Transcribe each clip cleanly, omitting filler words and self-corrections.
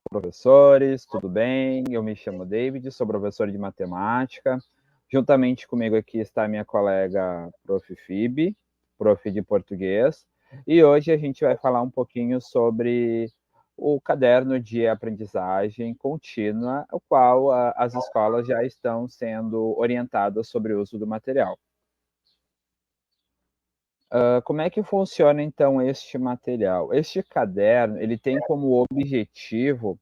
professores, tudo bem? Eu me chamo David, sou professor de matemática. Juntamente comigo aqui está minha colega Prof. Phoebe, prof. de português. E hoje a gente vai falar um pouquinho sobre o caderno de aprendizagem contínua, o qual as escolas já estão sendo orientadas sobre o uso do material. Como é que funciona, então, este material? Este caderno, ele tem como objetivo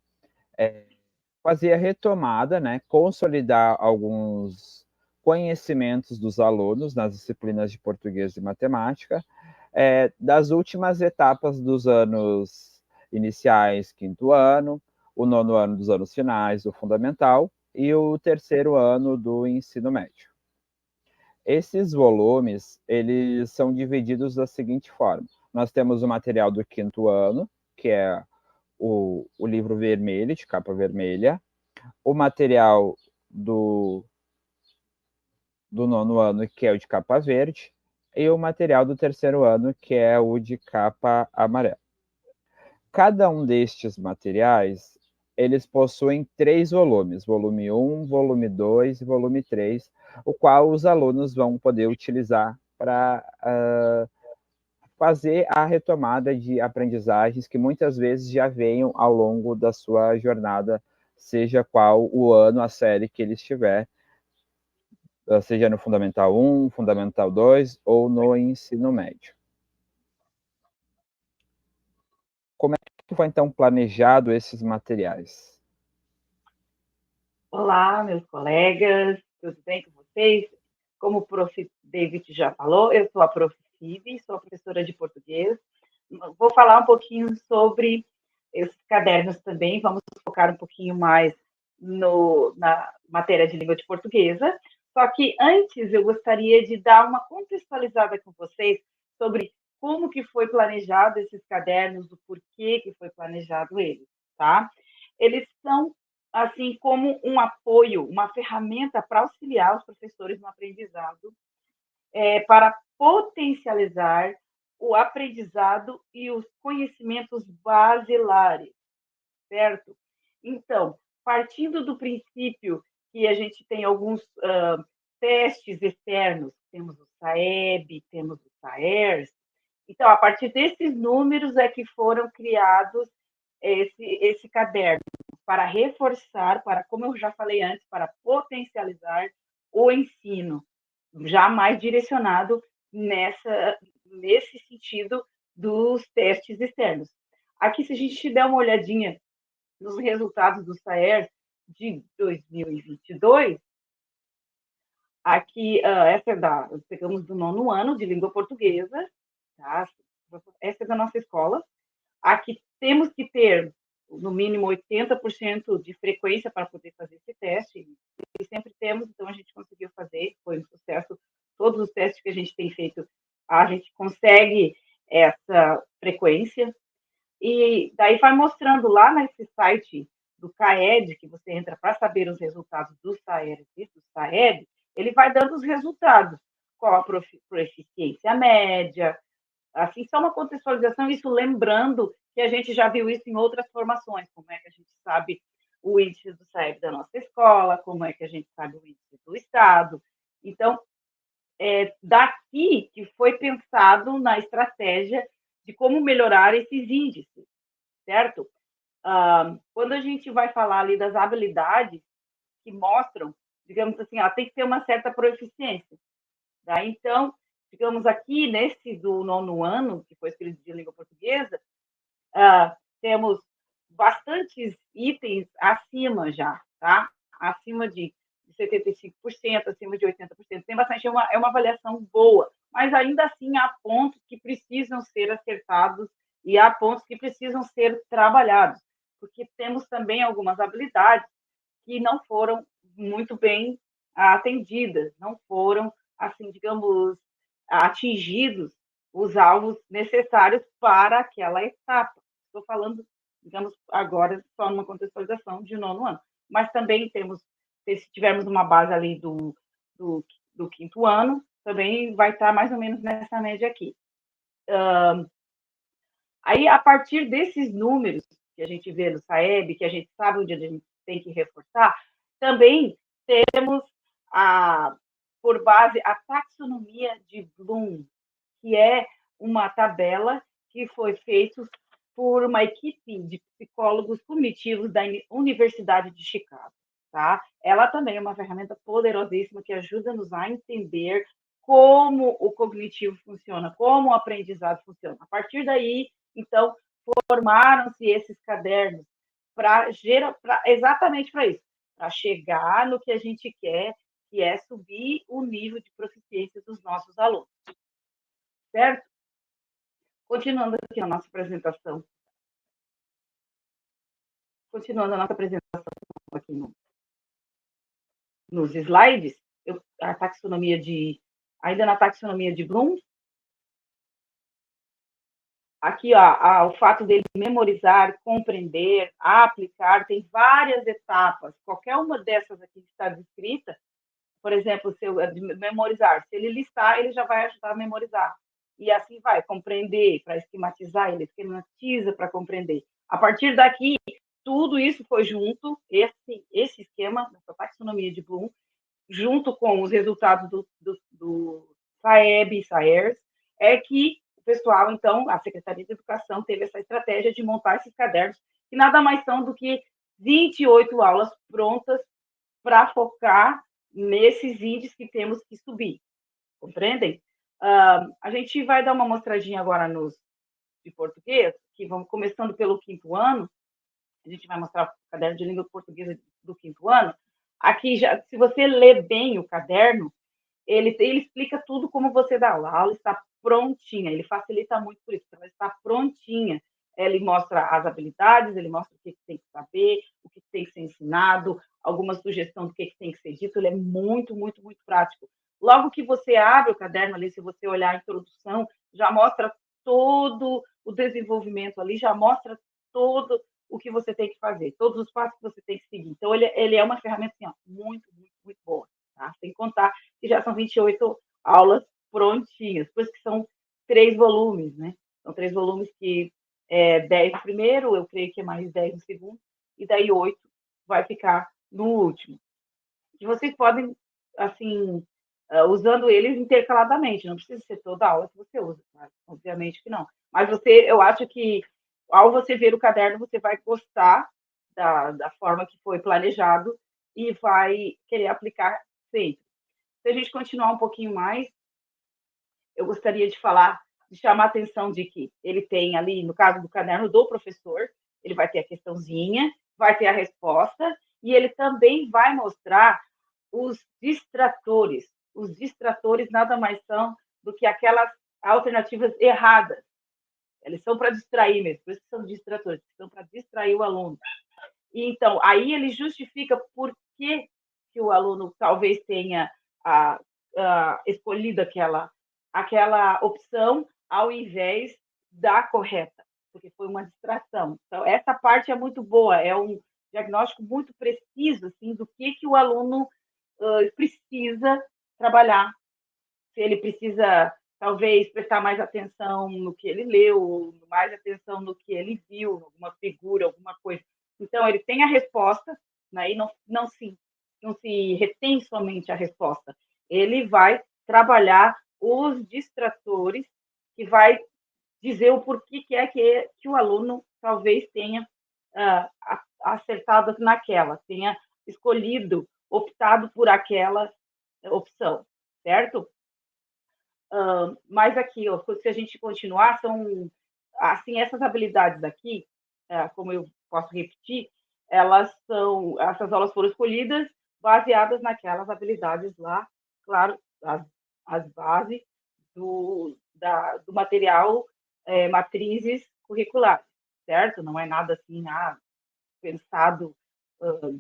fazer a retomada, né, consolidar alguns conhecimentos dos alunos nas disciplinas de português e matemática, das últimas etapas dos anos iniciais, quinto ano, o nono ano dos anos finais, do fundamental, e o terceiro ano do ensino médio. Esses volumes, eles são divididos da seguinte forma: nós temos o material do quinto ano, que é o livro vermelho, de capa vermelha, o material do nono ano, que é o de capa verde, e o material do terceiro ano, que é o de capa amarela. Cada um destes materiais, eles possuem 3 volumes, volume 1, volume 2 e volume 3, o qual os alunos vão poder utilizar para fazer a retomada de aprendizagens que muitas vezes já venham ao longo da sua jornada, seja qual o ano, a série que ele estiver, seja no Fundamental 1, Fundamental 2 ou no ensino médio. Como é que foi, então, planejado esses materiais? Olá, meus colegas, tudo bem com vocês? Como o prof. David já falou, eu sou a prof. Phoebe, sou professora de português. Vou falar um pouquinho sobre esses cadernos também, vamos focar um pouquinho mais na matéria de língua de portuguesa. Só que antes eu gostaria de dar uma contextualizada com vocês sobre como que foi planejado esses cadernos, o porquê que foi planejado eles, tá? Eles são assim como um apoio, uma ferramenta para auxiliar os professores no aprendizado, para potencializar o aprendizado e os conhecimentos basilares, certo? Então, partindo do princípio que a gente tem alguns testes externos, temos o SAEB, temos o SAERS, então, a partir desses números é que foram criados esse caderno, para reforçar, para, como eu já falei antes, para potencializar o ensino, já mais direcionado nesse sentido dos testes externos. Aqui, se a gente der uma olhadinha nos resultados do SAER de 2022, aqui, essa pegamos do nono ano de língua portuguesa, tá? Essa é da nossa escola. Aqui temos que ter, no mínimo, 80% de frequência para poder fazer esse teste. E sempre temos, então a gente conseguiu fazer, foi um sucesso. Todos os testes que a gente tem feito, a gente consegue essa frequência. E daí vai mostrando lá nesse site do CAED, que você entra para saber os resultados do SAER e do SAEB, ele vai dando os resultados, qual a proficiência média, assim, só uma contextualização, isso lembrando que a gente já viu isso em outras formações, como é que a gente sabe o índice do SAEB da nossa escola, como é que a gente sabe o índice do Estado. Então, daqui que foi pensado na estratégia de como melhorar esses índices, certo? Quando a gente vai falar ali das habilidades que mostram, digamos assim, tem que ter uma certa proficiência. Tá? Então, digamos aqui, nesse do nono ano, que foi escrito de língua portuguesa, temos bastantes itens acima já, tá? Acima de 75%, acima de 80%. Tem bastante, é uma avaliação boa, mas ainda assim há pontos que precisam ser acertados e há pontos que precisam ser trabalhados, porque temos também algumas habilidades que não foram muito bem atendidas, não foram, assim, digamos, atingidos os alvos necessários para aquela etapa. Estou falando, digamos, agora só numa contextualização de nono ano. Mas também temos, se tivermos uma base ali do quinto ano, também vai estar mais ou menos nessa média aqui. Aí, a partir desses números, que a gente vê no SAEB, que a gente sabe onde a gente tem que reforçar, também temos por base a taxonomia de Bloom, que é uma tabela que foi feita por uma equipe de psicólogos cognitivos da Universidade de Chicago. Tá? Ela também é uma ferramenta poderosíssima que ajuda-nos a entender como o cognitivo funciona, como o aprendizado funciona. A partir daí, então, formaram-se esses cadernos exatamente para isso, para chegar no que a gente quer, que é subir o nível de proficiência dos nossos alunos. Certo? Continuando aqui a nossa apresentação. Continuando a nossa apresentação aqui nos slides, ainda na taxonomia de Bloom, aqui ó, o fato dele memorizar, compreender, aplicar, tem várias etapas. Qualquer uma dessas aqui que está descrita, por exemplo, memorizar, se ele listar, ele já vai ajudar a memorizar. E assim vai, compreender, para esquematizar, ele esquematiza para compreender. A partir daqui, tudo isso foi junto, esse esquema, essa taxonomia de Bloom, junto com os resultados do SAEB e SAERS, é que o pessoal, então, a Secretaria de Educação teve essa estratégia de montar esses cadernos, que nada mais são do que 28 aulas prontas para focar nesses índices que temos que subir. Compreendem? A gente vai dar uma mostradinha agora de português, que vamos começando pelo 5º ano. A gente vai mostrar o caderno de língua portuguesa do 5º ano. Aqui, já, se você ler bem o caderno, ele explica tudo como você dá aula. A aula está prontinha, ele facilita muito por isso, ela está prontinha. Ele mostra as habilidades, ele mostra o que tem que saber, o que tem que ser ensinado, alguma sugestão do que tem que ser dito. Ele é muito, muito, muito prático. Logo que você abre o caderno ali, se você olhar a introdução, já mostra todo o desenvolvimento ali, já mostra todo o que você tem que fazer, todos os passos que você tem que seguir. Então, ele é uma ferramenta assim, ó, muito, muito, muito boa. Tá? Sem contar que já são 28 aulas prontinhas, por isso que são 3 volumes, né? São 3 volumes que 10 no primeiro, eu creio que é mais 10 no segundo, e daí 8 vai ficar no último. E vocês podem, assim, usando eles intercaladamente, não precisa ser toda aula que você usa, tá? Obviamente que não. Mas eu acho que ao você ver o caderno, você vai gostar da forma que foi planejado e vai querer aplicar sempre. Se a gente continuar um pouquinho mais, eu gostaria de chamar a atenção de que ele tem ali, no caso do caderno do professor, ele vai ter a questãozinha, vai ter a resposta, e ele também vai mostrar os distratores. Os distratores nada mais são do que aquelas alternativas erradas. Eles são para distrair mesmo, por isso que são distratores, são para distrair o aluno. E, então, aí ele justifica por que o aluno talvez tenha escolhido aquela opção ao invés da correta, porque foi uma distração. Então, essa parte é muito boa, é um diagnóstico muito preciso assim, do que o aluno precisa trabalhar. Se ele precisa, talvez, prestar mais atenção no que ele leu, mais atenção no que ele viu, alguma figura, alguma coisa. Então, ele tem a resposta, né, e não se retém somente a resposta. Ele vai trabalhar os distratores, que vai dizer o porquê que é que o aluno talvez tenha acertado naquela, tenha escolhido, optado por aquela opção, certo? Mas aqui, ó, se a gente continuar, são assim, essas habilidades aqui, como eu posso repetir, essas aulas foram escolhidas baseadas naquelas habilidades lá, claro, as bases do material, matrizes curriculares, certo? Não é nada assim, pensado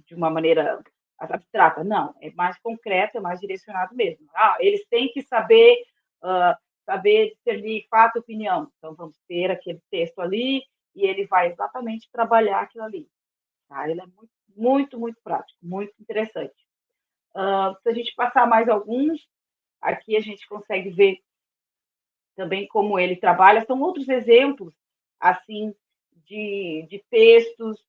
de uma maneira abstrata, não, é mais concreto, é mais direcionado mesmo. Eles têm que saber discernir fato e opinião, então vamos ter aquele texto ali e ele vai exatamente trabalhar aquilo ali. Tá? Ele é muito, muito, muito prático, muito interessante. Se a gente passar mais alguns, aqui a gente consegue ver também como ele trabalha. São outros exemplos, assim, de textos,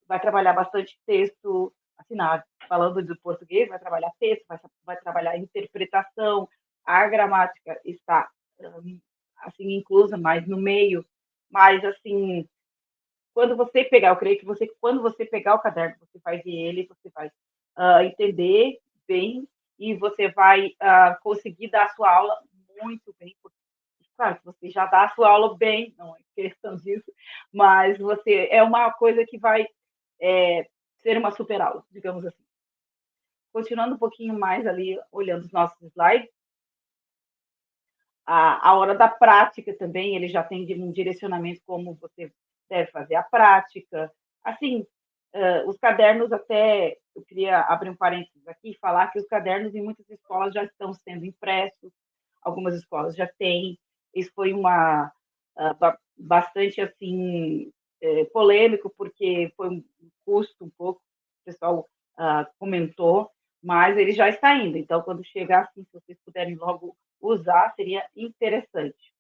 vai trabalhar bastante texto assinado. Falando do português, vai trabalhar texto, vai trabalhar interpretação, a gramática está assim inclusa, mas no meio, mas assim, quando você pegar, eu creio que quando você pegar o caderno, você vai ver ele, você vai entender bem e você vai conseguir dar a sua aula muito bem, porque, claro, você já dá a sua aula bem, não é questão disso, mas você é uma coisa que vai ser uma super aula, digamos assim. Continuando um pouquinho mais ali, olhando os nossos slides, a hora da prática também, ele já tem um direcionamento como você deve fazer a prática. Assim, os cadernos até, eu queria abrir um parênteses aqui e falar que os cadernos em muitas escolas já estão sendo impressos, algumas escolas já têm. Isso foi bastante assim polêmico, porque foi um custo um pouco, o pessoal comentou, mas ele já está indo. Então, quando chegar, assim, se vocês puderem logo usar, seria interessante.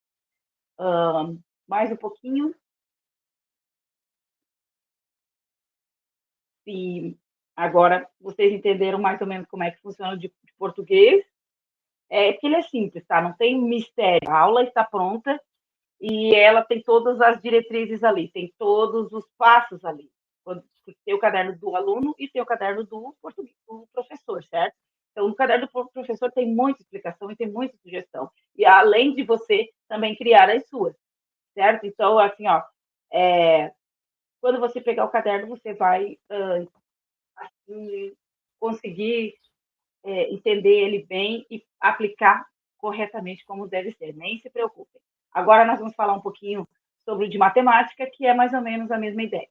Mais um pouquinho. E agora vocês entenderam mais ou menos como é que funciona de português. Porque ele é simples, tá? Não tem mistério. A aula está pronta e ela tem todas as diretrizes ali, tem todos os passos ali. Tem o caderno do aluno e tem o caderno do professor, certo? Então, no caderno do professor tem muita explicação e tem muita sugestão. E além de você também criar as suas, certo? Então, assim, quando você pegar o caderno, você vai assim, conseguir entender ele bem e aplicar corretamente como deve ser. Nem se preocupem. Agora nós vamos falar um pouquinho sobre o de matemática, que é mais ou menos a mesma ideia.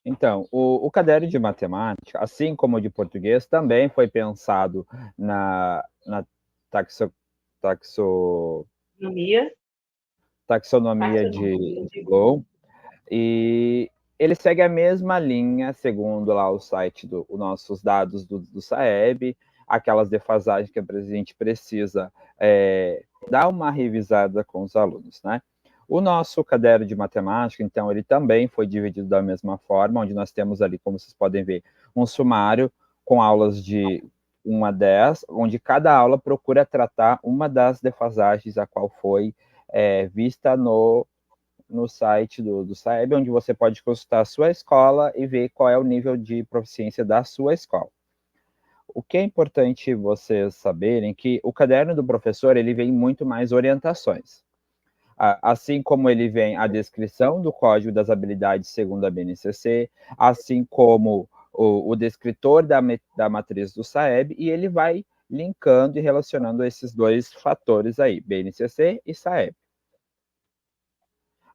Então, o caderno de matemática, assim como o de português, também foi pensado na taxonomia de Bloom, e ele segue a mesma linha, segundo lá o site, os nossos dados do SAEB, aquelas defasagens que a gente precisa dar uma revisada com os alunos, né? O nosso caderno de matemática, então, ele também foi dividido da mesma forma, onde nós temos ali, como vocês podem ver, um sumário com aulas de 1 a 10, onde cada aula procura tratar uma das defasagens a qual foi vista no site do SAEB, onde você pode consultar a sua escola e ver qual é o nível de proficiência da sua escola. O que é importante vocês saberem que o caderno do professor, ele vem muito mais orientações. Assim como ele vem a descrição do Código das Habilidades segundo a BNCC, assim como o descritor da matriz do SAEB, e ele vai linkando e relacionando esses dois fatores aí, BNCC e SAEB.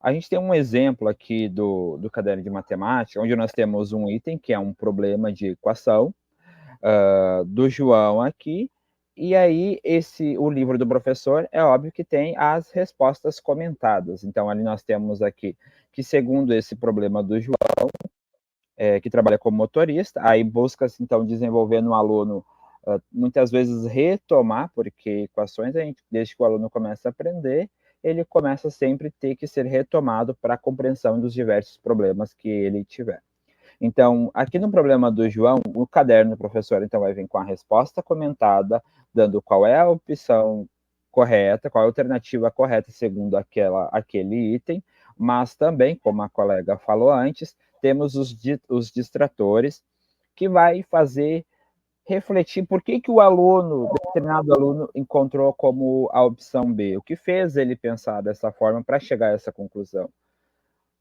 A gente tem um exemplo aqui do caderno de matemática, onde nós temos um item que é um problema de equação do João aqui, e aí o livro do professor, é óbvio que tem as respostas comentadas. Então, ali nós temos aqui que, segundo esse problema do João, que trabalha como motorista, aí busca-se, então, desenvolver no aluno, muitas vezes retomar, porque equações, desde que o aluno começa a aprender, ele começa sempre a ter que ser retomado para a compreensão dos diversos problemas que ele tiver. Então, aqui no problema do João, o caderno do professor, então, vai vir com a resposta comentada, dando qual é a opção correta, qual é a alternativa correta segundo aquele item, mas também, como a colega falou antes, temos os distratores, que vai fazer refletir por que o determinado aluno encontrou como a opção B, o que fez ele pensar dessa forma para chegar a essa conclusão.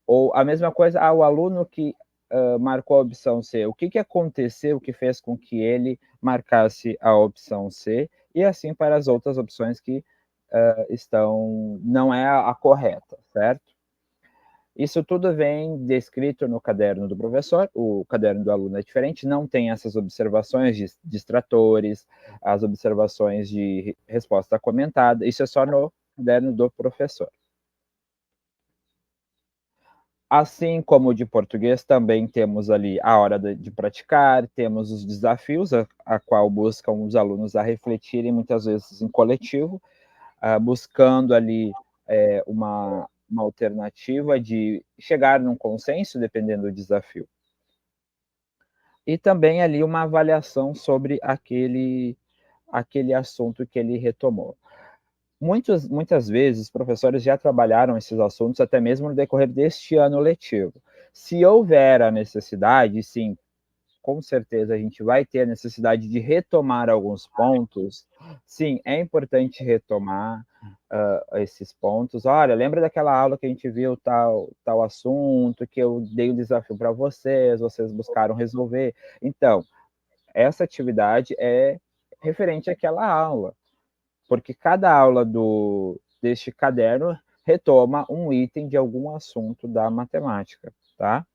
Ou a mesma coisa, o aluno que marcou a opção C, o que aconteceu que fez com que ele marcasse a opção C, e assim para as outras opções que não é a correta, certo? Isso tudo vem descrito no caderno do professor, o caderno do aluno é diferente, não tem essas observações de distratores, as observações de resposta comentada, isso é só no caderno do professor. Assim como o de português, também temos ali a hora de praticar, temos os desafios, a qual buscam os alunos a refletirem, muitas vezes em coletivo, buscando ali uma alternativa de chegar num consenso, dependendo do desafio. E também ali uma avaliação sobre aquele assunto que ele retomou. Muitas vezes, os professores já trabalharam esses assuntos até mesmo no decorrer deste ano letivo. Se houver a necessidade, sim, com certeza a gente vai ter a necessidade de retomar alguns pontos. Sim, é importante retomar esses pontos. Olha, lembra daquela aula que a gente viu tal assunto, que eu dei um desafio para vocês buscaram resolver. Então, essa atividade é referente àquela aula, porque cada aula deste caderno retoma um item de algum assunto da matemática, tá?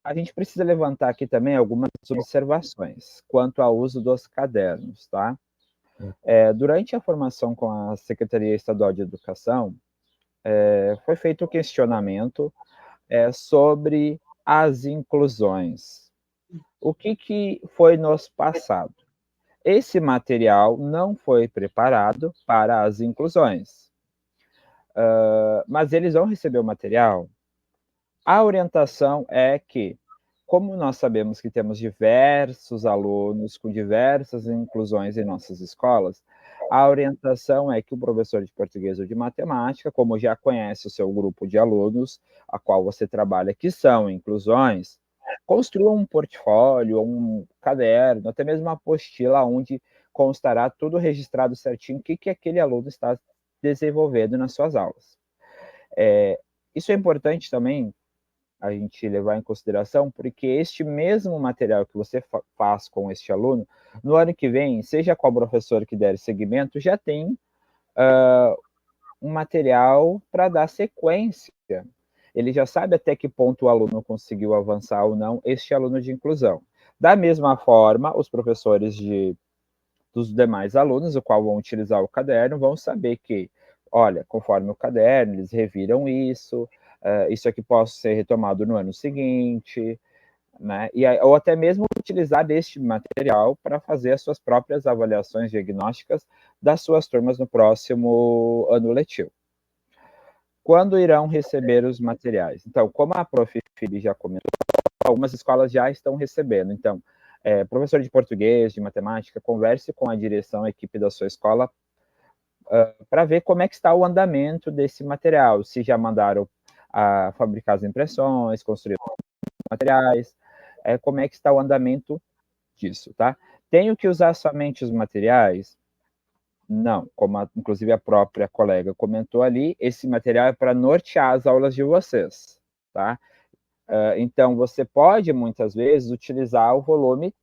A gente precisa levantar aqui também algumas observações quanto ao uso dos cadernos, tá? Durante a formação com a Secretaria Estadual de Educação, foi feito o questionamento sobre as inclusões. O que foi nos passado? Esse material não foi preparado para as inclusões, mas eles vão receber o material. A orientação é que, como nós sabemos que temos diversos alunos com diversas inclusões em nossas escolas, a orientação é que o professor de português ou de matemática, como já conhece o seu grupo de alunos, a qual você trabalha, que são inclusões, construa um portfólio, um caderno, até mesmo uma apostila onde constará tudo registrado certinho, o que aquele aluno está desenvolvendo nas suas aulas. Isso é importante também a gente levar em consideração, porque este mesmo material que você faz com este aluno, no ano que vem, seja qual professor que der seguimento, já tem um material para dar sequência. Ele já sabe até que ponto o aluno conseguiu avançar ou não, este aluno de inclusão. Da mesma forma, os professores dos demais alunos, o qual vão utilizar o caderno, vão saber que, olha, conforme o caderno, eles reviram isso aqui pode ser retomado no ano seguinte, né? Ou até mesmo utilizar deste material para fazer as suas próprias avaliações diagnósticas das suas turmas no próximo ano letivo. Quando irão receber os materiais? Então, como a prof. Fili já comentou, algumas escolas já estão recebendo. Então, professor de português, de matemática, converse com a direção, a equipe da sua escola, para ver como é que está o andamento desse material, se já mandaram a fabricar as impressões, construir materiais, como é que está o andamento disso, tá? Tenho que usar somente os materiais? Não, como inclusive a própria colega comentou ali, esse material é para nortear as aulas de vocês, tá? Então, você pode, muitas vezes, utilizar o volume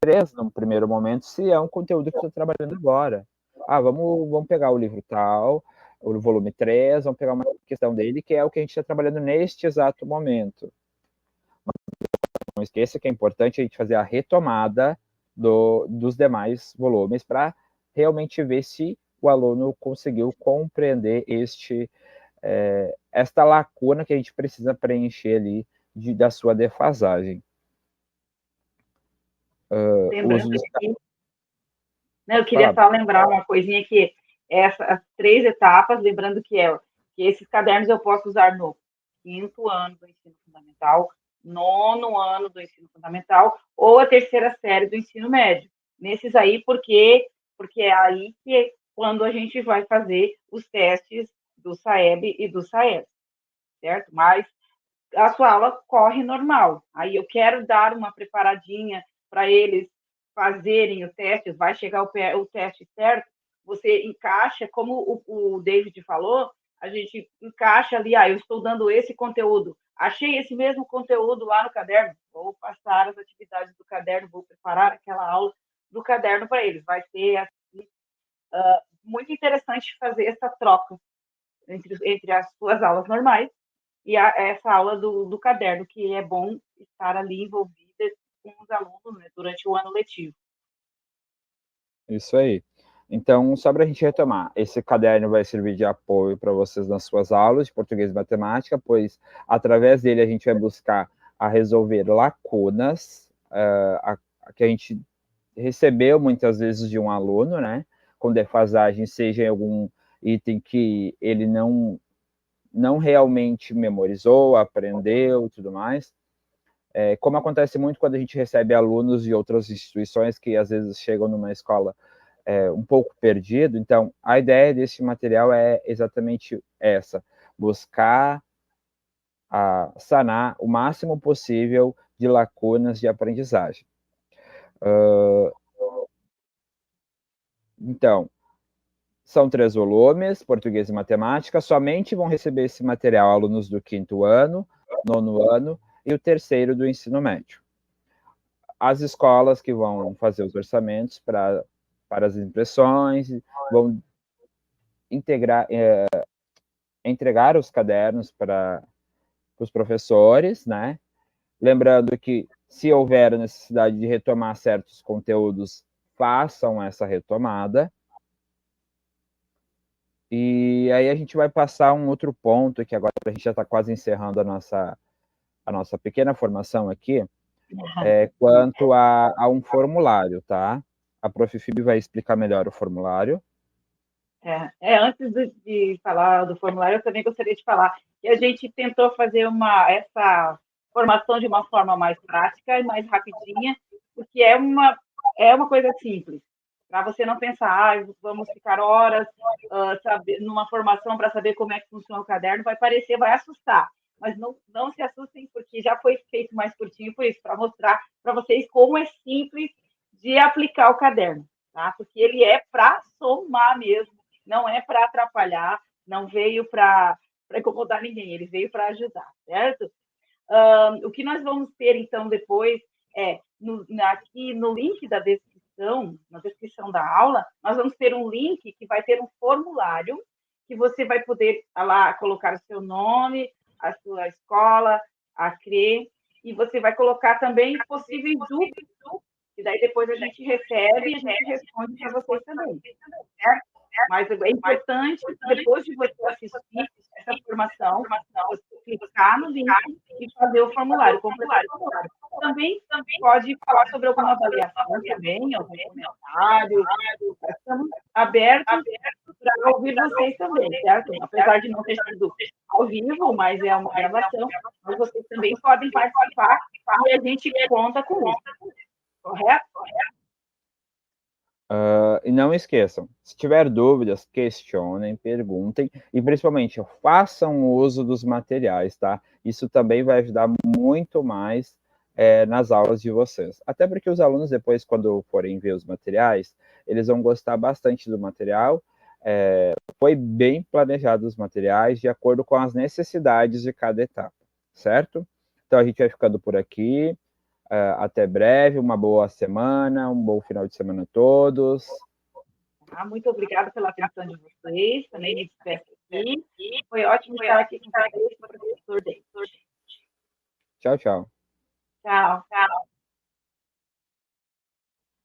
3 no primeiro momento, se é um conteúdo que eu estou trabalhando agora. Vamos pegar o livro tal, o volume 3, vamos pegar uma questão dele, que é o que a gente está trabalhando neste exato momento. Não esqueça que é importante a gente fazer a retomada dos demais volumes para realmente ver se o aluno conseguiu compreender esta lacuna que a gente precisa preencher ali da sua defasagem. Lembrando que, eu queria só lembrar uma coisinha que as 3 etapas, lembrando que esses cadernos eu posso usar no 5º ano do ensino fundamental, 9º ano do ensino fundamental ou a 3ª série do ensino médio. Nesses aí, porque é aí que é quando a gente vai fazer os testes do SAEB e do SAEB, certo? Mas a sua aula corre normal. Aí eu quero dar uma preparadinha para eles fazerem o teste, vai chegar o teste certo, você encaixa, como o David falou, a gente encaixa ali, eu estou dando esse conteúdo, achei esse mesmo conteúdo lá no caderno, vou passar as atividades do caderno, vou preparar aquela aula do caderno para eles. Vai ser assim, muito interessante fazer essa troca entre as suas aulas normais e essa aula do caderno, que é bom estar ali envolvida com os alunos, né, durante o ano letivo. Isso aí. Então, só para a gente retomar, esse caderno vai servir de apoio para vocês nas suas aulas de português e matemática, pois através dele a gente vai buscar a resolver lacunas que a gente recebeu muitas vezes de um aluno, né, com defasagem, seja em algum item que ele não não realmente memorizou, aprendeu e tudo mais. Como acontece muito quando a gente recebe alunos de outras instituições que às vezes chegam numa escola um pouco perdido. Então, a ideia desse material é exatamente essa, buscar sanar o máximo possível de lacunas de aprendizagem. Então, são 3 volumes, português e matemática, somente vão receber esse material alunos do 5º ano, 9º ano e o 3º do ensino médio. As escolas que vão fazer os orçamentos para as impressões, vão entregar os cadernos para os professores, né? Lembrando que, se houver necessidade de retomar certos conteúdos, façam essa retomada. E aí a gente vai passar um outro ponto, que agora a gente já está quase encerrando a nossa pequena formação aqui, quanto a um formulário, tá? A Prof. Phoebe vai explicar melhor o formulário. Antes de falar do formulário, eu também gostaria de falar que a gente tentou fazer essa formação de uma forma mais prática e mais rapidinha, porque é uma coisa simples, para você não pensar, vamos ficar horas numa formação para saber como é que funciona o caderno, vai assustar, mas não se assustem, porque já foi feito mais curtinho por isso, para mostrar para vocês como é simples de aplicar o caderno, tá? Porque ele é para somar mesmo, não é para atrapalhar, não veio para incomodar ninguém, ele veio para ajudar, certo? O que nós vamos ter, então, depois aqui no link da descrição, na descrição da aula, nós vamos ter um link que vai ter um formulário que você vai poder lá colocar o seu nome, a sua escola, a CRE, e você vai colocar também possíveis dúvidas, e daí depois a gente recebe e a gente responde para vocês também, certo? Mas é importante, depois de você assistir essa formação, você clicar no link e fazer o formulário, completar o formulário. Também pode falar sobre alguma avaliação também, algum comentário. Estamos abertos para ouvir vocês também, certo? Apesar de não ter sido ao vivo, mas é uma gravação, mas vocês também podem participar e a gente conta com isso. Correto? E não esqueçam, se tiver dúvidas, questionem, perguntem e, principalmente, façam uso dos materiais, tá? Isso também vai ajudar muito mais nas aulas de vocês. Até porque os alunos, depois, quando forem ver os materiais, eles vão gostar bastante do material. Foi bem planejado os materiais, de acordo com as necessidades de cada etapa, certo? Então, a gente vai ficando por aqui. Até breve, uma boa semana, um bom final de semana a todos. Muito obrigada pela atenção de vocês, também me despeço aqui. Foi ótimo estar aqui com vocês, professor David. Tchau, tchau. Tchau.